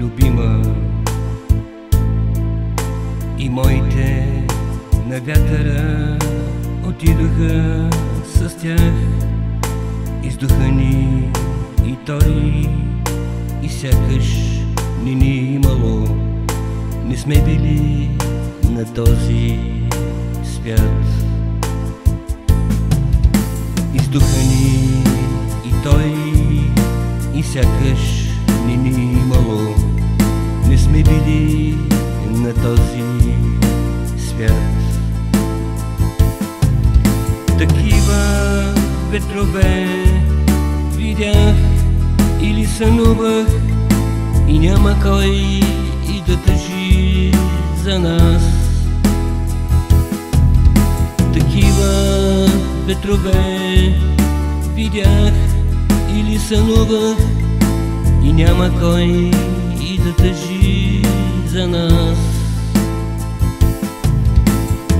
любима, и моите на вятъра отидоха с тях. Издухани и той, и сякаш ни имало. Не сме били на този свят. Издухани и той, и сякаш ни имало. Не сме били на този свят. Такива ветрове видях или сънувах, и няма кой и да тъжи за нас. Такива ветрове видях или сънувах, и няма кой и да тъжи за нас.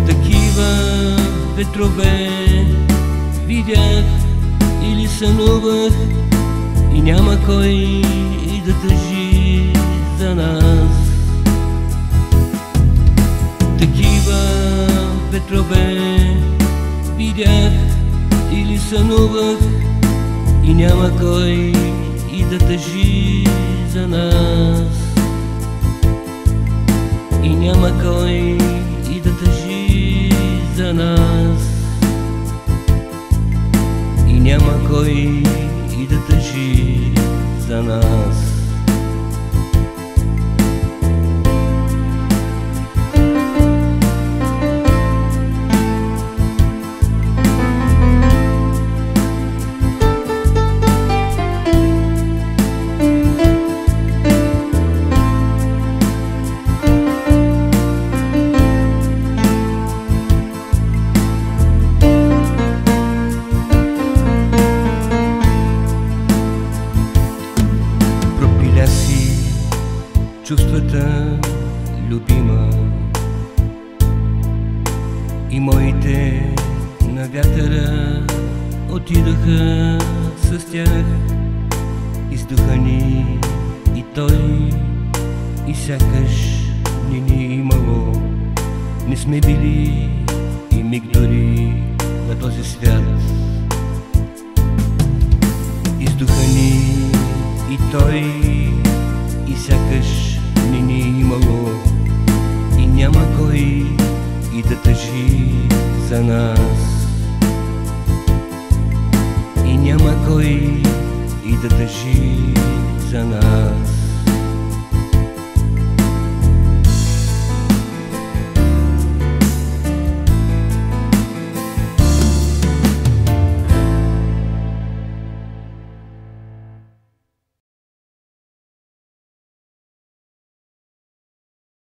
Такива ветрове видях или сънувах, и няма кой и да тъжи за нас. Такива ветрове видях или сънувах, и няма кой и да тъжи за нас. И няма кой и да тъжи за нас. И няма кой и да тъжи за нас. Чувствата, любима, и моите на вятъра отидоха с тях. Издухани и той, и сякаш ни имало. Не сме били и миг дори на този свят. Издухани и той, и сякаш ни имало. И няма кой и да тъжи за нас. И няма кой и да тъжи за нас.